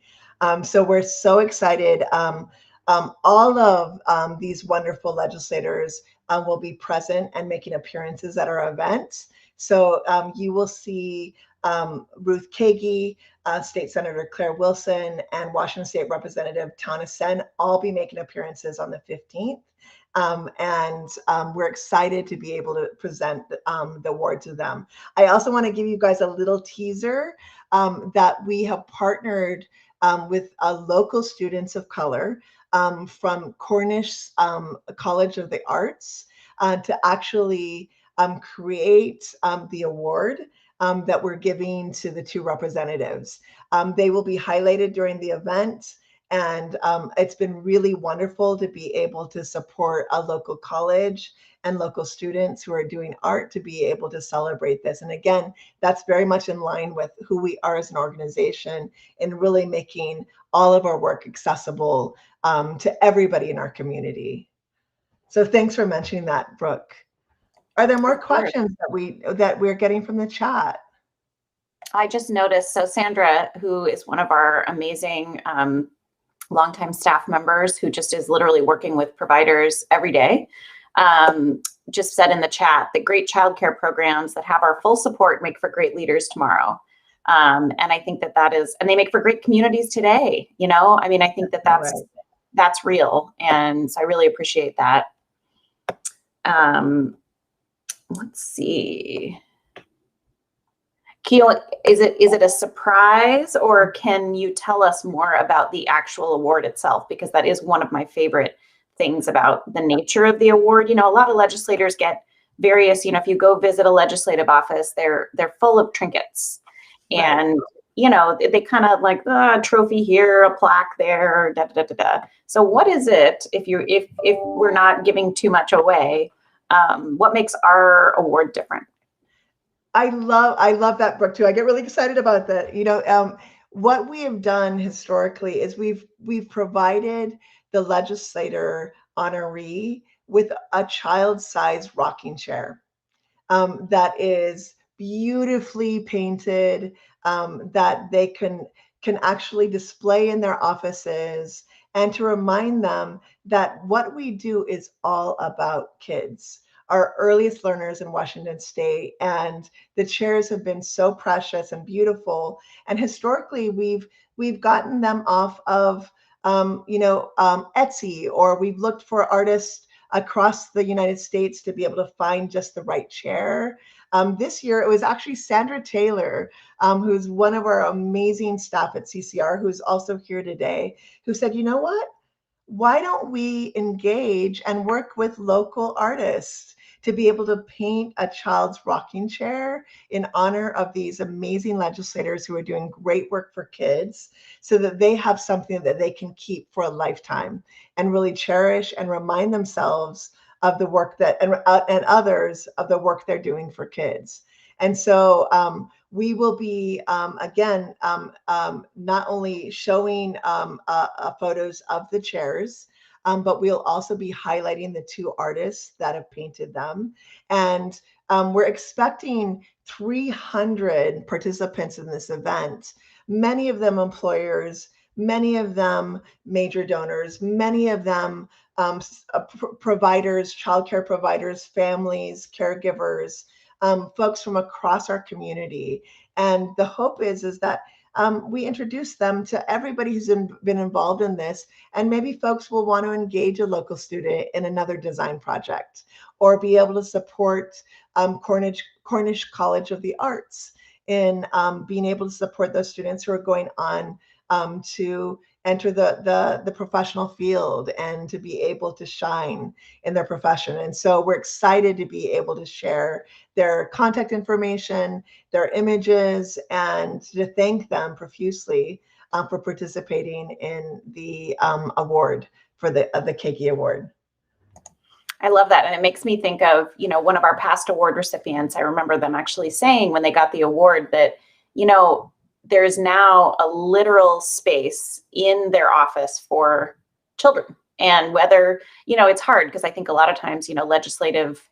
So we're so excited. All of these wonderful legislators will be present and making appearances at our event. So you will see Ruth Keiki, State Senator Claire Wilson, and Washington State Representative Tana Sen all be making appearances on the 15th. And we're excited to be able to present the award to them. I also want to give you guys a little teaser that we have partnered with local students of color from Cornish College of the Arts to actually create the award that we're giving to the two representatives. They will be highlighted during the event, And it's been really wonderful to be able to support a local college and local students who are doing art to be able to celebrate this. And again, that's very much in line with who we are as an organization in really making all of our work accessible to everybody in our community. So thanks for mentioning that, Brooke. Are there more questions that we're getting from the chat? I just noticed, so Sandra, who is one of our amazing longtime staff members who just is literally working with providers every day, just said in the chat that great childcare programs that have our full support make for great leaders tomorrow. And I think that is, and they make for great communities today. You know, I mean, I think that's real. And so I really appreciate that. Let's see. Keel, is it a surprise, or can you tell us more about the actual award itself? Because that is one of my favorite things about the nature of the award. You know, a lot of legislators get various, you know, if you go visit a legislative office, they're full of trinkets. Right. And, you know, they kind of like a trophy here, a plaque there, da, da, da, da. So what is it, if we're not giving too much away, what makes our award different? I love that, Brooke, too. I get really excited about that. You know, what we have done historically is we've provided the legislator honoree with a child-sized rocking chair that is beautifully painted, that they can actually display in their offices, and to remind them that what we do is all about kids, our earliest learners in Washington State. And the chairs have been so precious and beautiful. And historically, we've gotten them off of Etsy, or we've looked for artists across the United States to be able to find just the right chair. This year, it was actually Sandra Taylor, who's one of our amazing staff at CCR, who's also here today, who said, you know what? Why don't we engage and work with local artists to be able to paint a child's rocking chair in honor of these amazing legislators who are doing great work for kids, so that they have something that they can keep for a lifetime and really cherish and remind themselves of the work that and others of the work they're doing for kids. And so we will be, again, not only showing photos of the chairs, but we'll also be highlighting the two artists that have painted them. And we're expecting 300 participants in this event, many of them employers, many of them major donors, many of them providers, childcare providers, families, caregivers, folks from across our community. And the hope is that we introduce them to everybody who's been involved in this, and maybe folks will want to engage a local student in another design project, or be able to support Cornish College of the Arts in being able to support those students who are going on to enter the professional field and to be able to shine in their profession. And so we're excited to be able to share their contact information, their images, and to thank them profusely for participating in the award for the Keiki Award. I love that. And it makes me think of, you know, one of our past award recipients. I remember them actually saying when they got the award that, you know, there's now a literal space in their office for children. And whether, you know, it's hard because I think a lot of times, you know, legislative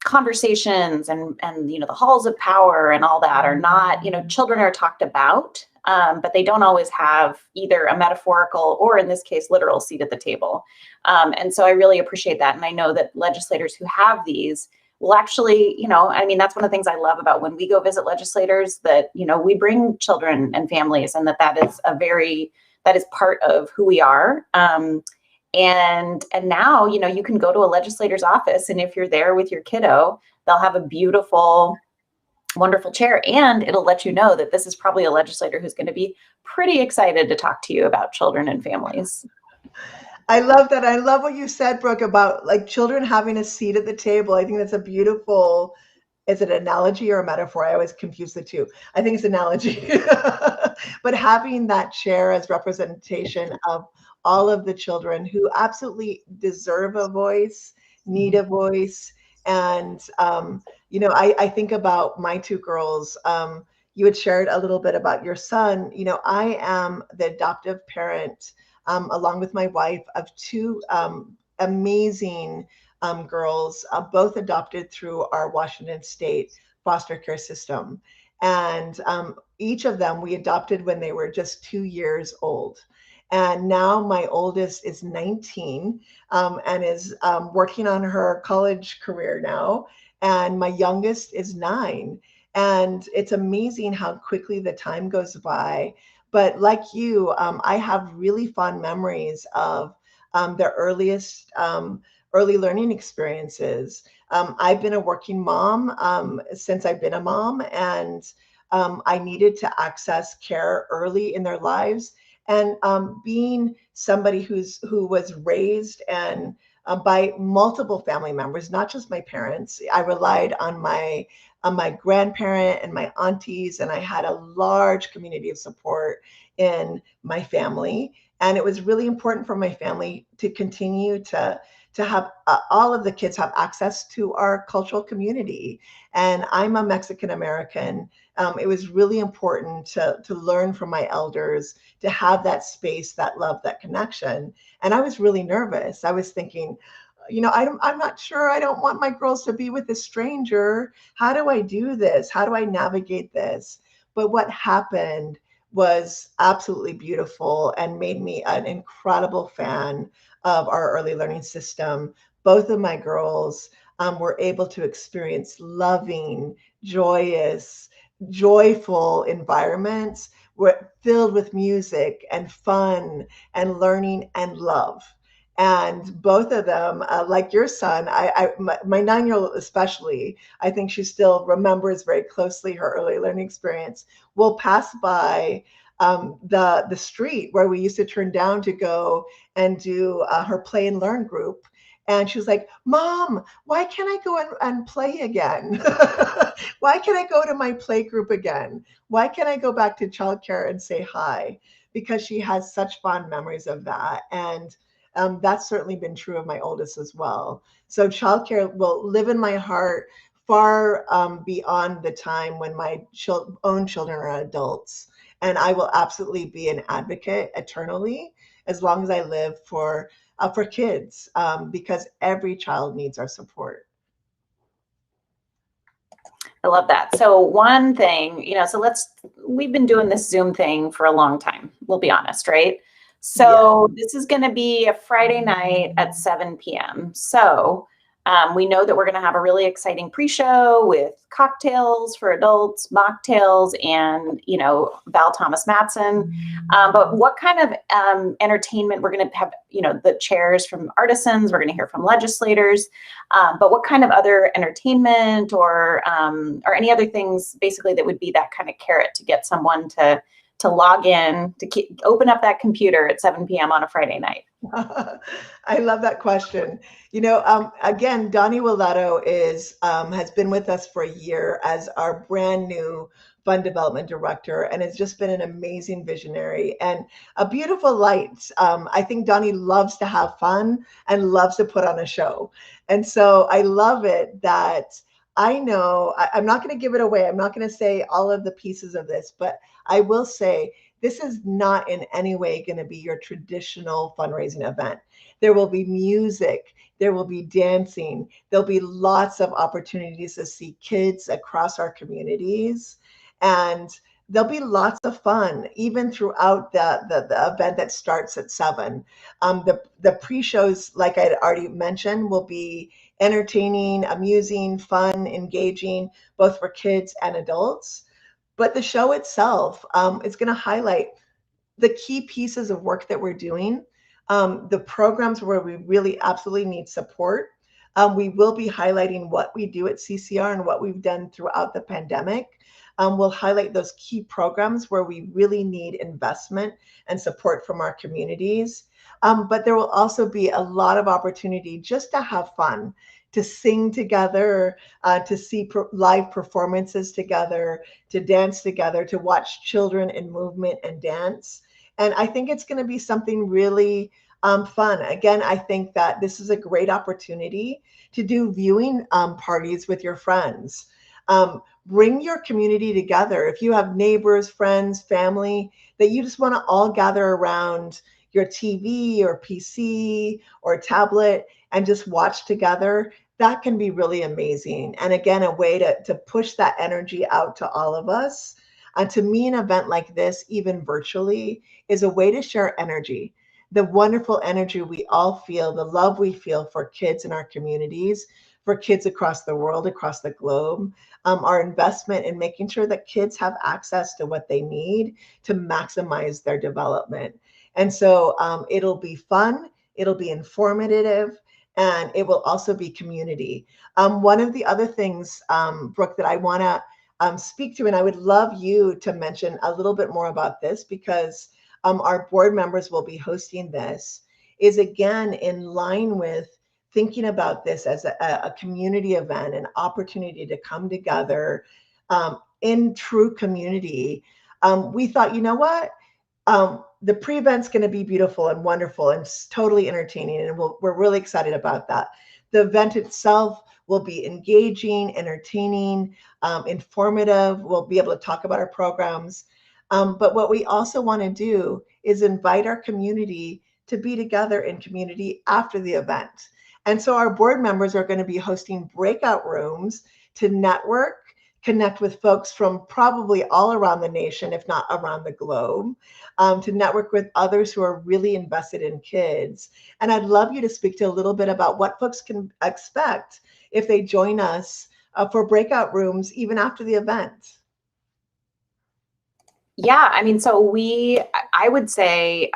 conversations and, you know, the halls of power and all that are not, you know, children are talked about, but they don't always have either a metaphorical or, in this case, literal seat at the table. And so I really appreciate that. And I know that legislators who have these will actually, you know, I mean, that's one of the things I love about when we go visit legislators, that, you know, we bring children and families, and that is part of who we are. And now, you know, you can go to a legislator's office, and if you're there with your kiddo, they'll have a beautiful, wonderful chair, and it'll let you know that this is probably a legislator who's going to be pretty excited to talk to you about children and families. I love that. I love what you said, Brooke, about like children having a seat at the table. I think that's a beautiful is it an analogy or a metaphor? I always confuse the two. I think it's analogy. But having that chair as representation of all of the children who absolutely deserve a voice, need a voice. And, I think about my two girls. You had shared a little bit about your son. I am the adoptive parent, along with my wife, of two amazing girls, both adopted through our Washington State foster care system. And each of them we adopted when they were just 2 years old. And now my oldest is 19, and is working on her college career now. And my youngest is 9. And it's amazing how quickly the time goes by. But like you, I have really fond memories of the earliest early learning experiences. I've been a working mom since I've been a mom, and I needed to access care early in their lives. And being somebody who was raised and by multiple family members, not just my parents, I relied on my grandparent and my aunties, and I had a large community of support in my family. And it was really important for my family to continue to have all of the kids have access to our cultural community. And I'm a Mexican American. It was really important to learn from my elders, to have that space, that love, that connection. And I was really nervous. I was thinking, I'm not sure. I don't want my girls to be with a stranger. How do I do this? How do I navigate this? But what happened was absolutely beautiful and made me an incredible fan of our early learning system. Both of my girls were able to experience loving, joyous, joyful environments filled with music and fun and learning and love. And both of them, like your son, my 9-year-old especially, I think she still remembers very closely her early learning experience, will pass by the street where we used to turn down to go and do her play and learn group. And she was like, Mom, why can't I go and play again? Why can't I go to my play group again? Why can't I go back to childcare and say hi? Because she has such fond memories of that. And that's certainly been true of my oldest as well. So childcare will live in my heart far beyond the time when my own children are adults. And I will absolutely be an advocate eternally as long as I live for kids, because every child needs our support. I love that. So one thing, we've been doing this Zoom thing for a long time, we'll be honest, right? So This is going to be a Friday night at 7 p.m. So we know that we're going to have a really exciting pre-show with cocktails for adults, mocktails, and, Val Thomas Matson. But what kind of entertainment we're going to have, the chairs from artisans, we're going to hear from legislators, but what kind of other entertainment or any other things basically that would be that kind of carrot to get someone to log in, open up that computer at 7 p.m. on a Friday night? I love that question. Again, Donnie Wiletto has been with us for a year as our brand new fund development director, and has just been an amazing visionary and a beautiful light. I think Donnie loves to have fun and loves to put on a show. And so I love it that I'm not going to give it away. I'm not going to say all of the pieces of this, but I will say this is not in any way going to be your traditional fundraising event. There will be music, there will be dancing, there'll be lots of opportunities to see kids across our communities, and there'll be lots of fun even throughout the event that starts at 7. The pre-shows, like I already mentioned, will be entertaining, amusing, fun, engaging, both for kids and adults. But the show itself is going to highlight the key pieces of work that we're doing, the programs where we really absolutely need support. We will be highlighting what we do at CCR and what we've done throughout the pandemic. We'll highlight those key programs where we really need investment and support from our communities. But there will also be a lot of opportunity just to have fun, to sing together, to see live performances together, to dance together, to watch children in movement and dance. And I think it's going to be something really fun. Again, I think that this is a great opportunity to do viewing parties with your friends. Bring your community together. If you have neighbors, friends, family that you just want to all gather around your TV or PC or tablet and just watch together, that can be really amazing. And again, a way to push that energy out to all of us. And to me, an event like this, even virtually, is a way to share energy, the wonderful energy we all feel, the love we feel for kids in our communities, for kids across the world, across the globe, our investment in making sure that kids have access to what they need to maximize their development. And so it'll be fun, it'll be informative, and it will also be community. One of the other things, Brooke, that I want to speak to, and I would love you to mention a little bit more about this, because our board members will be hosting this, is again in line with thinking about this as a community event, an opportunity to come together in true community. We thought, you know what? The pre-event's going to be beautiful and wonderful and totally entertaining, and we're really excited about that. The event itself will be engaging, entertaining, informative. We'll be able to talk about our programs. But what we also want to do is invite our community to be together in community after the event. And so our board members are going to be hosting breakout rooms to network, connect with folks from probably all around the nation, if not around the globe, to network with others who are really invested in kids. And I'd love you to speak to a little bit about what folks can expect if they join us for breakout rooms even after the event. Yeah, I mean, so I would say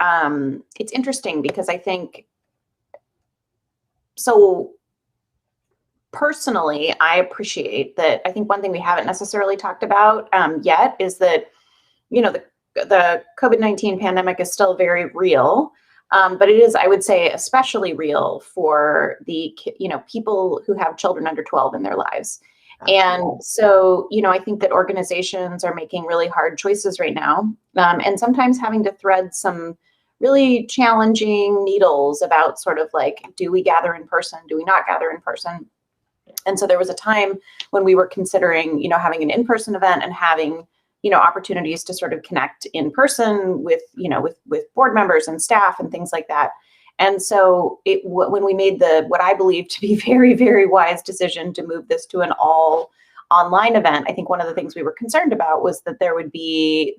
it's interesting because I think, so personally, I appreciate that. I think one thing we haven't necessarily talked about yet is that, the COVID-19 pandemic is still very real, but it is, I would say, especially real for the, people who have children under 12 in their lives. And so, I think that organizations are making really hard choices right now, and sometimes having to thread some really challenging needles about sort of like, do we gather in person? Do we not gather in person? And so there was a time when we were considering, having an in-person event and having, opportunities to sort of connect in person with, with board members and staff and things like that. And so when we made what I believe to be very, very wise decision to move this to an all online event, I think one of the things we were concerned about was that there would be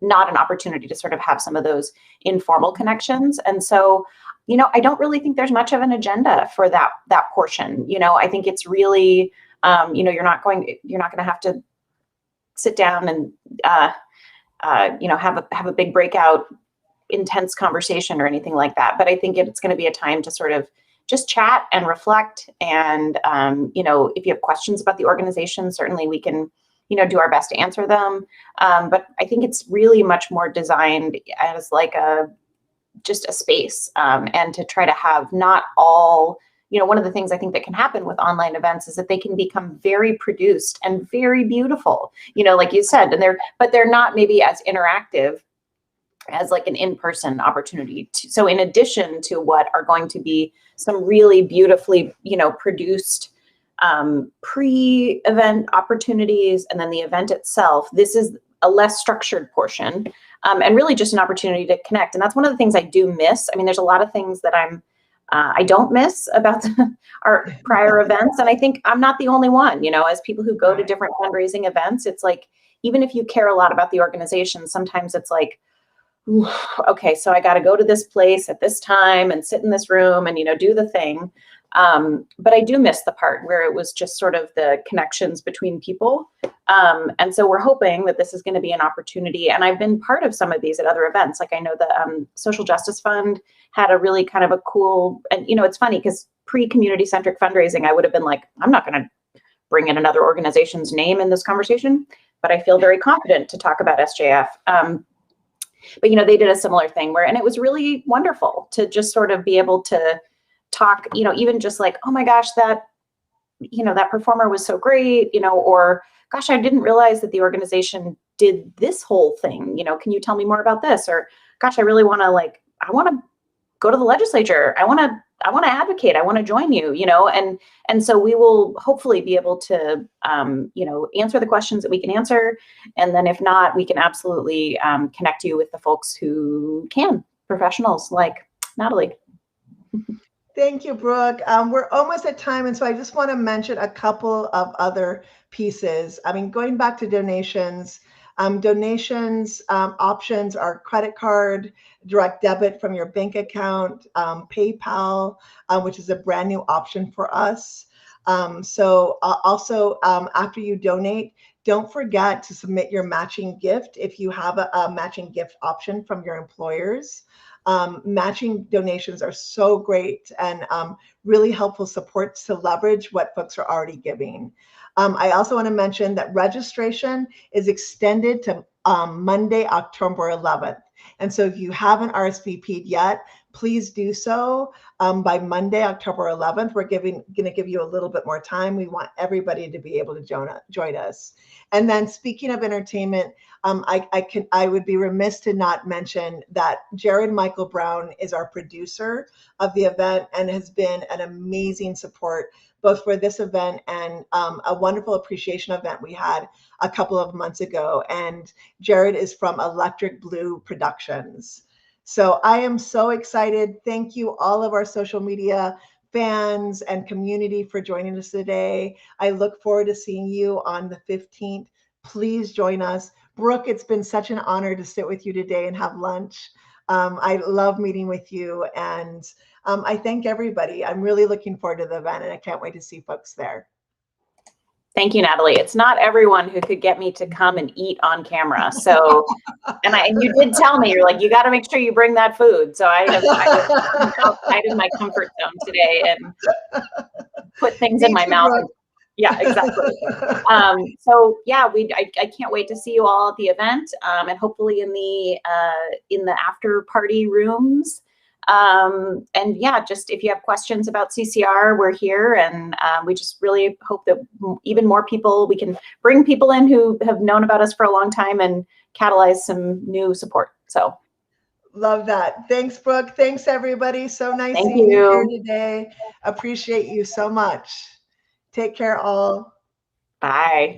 not an opportunity to sort of have some of those informal connections. And so, I don't really think there's much of an agenda for that portion. I think it's really, you're not going to have to sit down and, have a big breakout, intense conversation or anything like that. But I think it's going to be a time to sort of just chat and reflect. And, if you have questions about the organization, certainly we can, do our best to answer them. But I think it's really much more designed as like just a space, and to try to have not all, one of the things I think that can happen with online events is that they can become very produced and very beautiful, like you said, but they're not maybe as interactive as like an in-person opportunity. So in addition to what are going to be some really beautifully, produced pre-event opportunities, and then the event itself, this is a less structured portion, and really just an opportunity to connect. And that's one of the things I do miss. I mean, there's a lot of things that I don't miss about our prior events. And I think I'm not the only one, as people who go to different fundraising events, it's like, even if you care a lot about the organization, sometimes it's like, okay, so I got to go to this place at this time and sit in this room and, do the thing. But I do miss the part where it was just sort of the connections between people. And so we're hoping that this is going to be an opportunity. And I've been part of some of these at other events. Like I know the Social Justice Fund had a really kind of a cool, and it's funny because pre-community-centric fundraising, I would have been like, I'm not going to bring in another organization's name in this conversation, but I feel very confident to talk about SJF. But, they did a similar thing and it was really wonderful to just sort of be able to talk, even just like, oh my gosh, that performer was so great, or gosh, I didn't realize that the organization did this whole thing. Can you tell me more about this? Or gosh, I really want to I want to go to the legislature. I want to advocate. I want to join you, and so we will hopefully be able to, answer the questions that we can answer. And then if not, we can absolutely connect you with the folks who can, professionals like Natalie. Thank you, Brooke. We're almost at time, and so I just want to mention a couple of other pieces. I mean, going back to donations, options are credit card, direct debit from your bank account, PayPal, which is a brand new option for us. Also, after you donate, don't forget to submit your matching gift if you have a matching gift option from your employers. Matching donations are so great and really helpful supports to leverage what folks are already giving. I also want to mention that registration is extended to Monday, October 11th. And so if you haven't RSVP'd yet, please do so by Monday, October 11th. We're going to give you a little bit more time. We want everybody to be able to join us. And then speaking of entertainment, I would be remiss to not mention that Jared Michael Brown is our producer of the event and has been an amazing support both for this event and a wonderful appreciation event we had a couple of months ago. And Jared is from Electric Blue Productions. So I am so excited. Thank you, all of our social media fans and community, for joining us today. I look forward to seeing you on the 15th. Please join us. Brooke, it's been such an honor to sit with you today and have lunch. I love meeting with you, and I thank everybody. I'm really looking forward to the event, and I can't wait to see folks there. Thank you, Natalie. It's not everyone who could get me to come and eat on camera. So, and you did tell me, you're like, you got to make sure you bring that food. So I have come outside of my comfort zone today and put things in my mouth. Yeah, exactly. So yeah, I can't wait to see you all at the event, and hopefully in the after party rooms. And yeah, just if you have questions about CCR, we're here, and we just really hope that even more people, we can bring people in who have known about us for a long time and catalyze some new support. So love that. Thanks, Brooke. Thanks, everybody. So nice thank seeing you here you today. Appreciate you so much. Take care, all. Bye.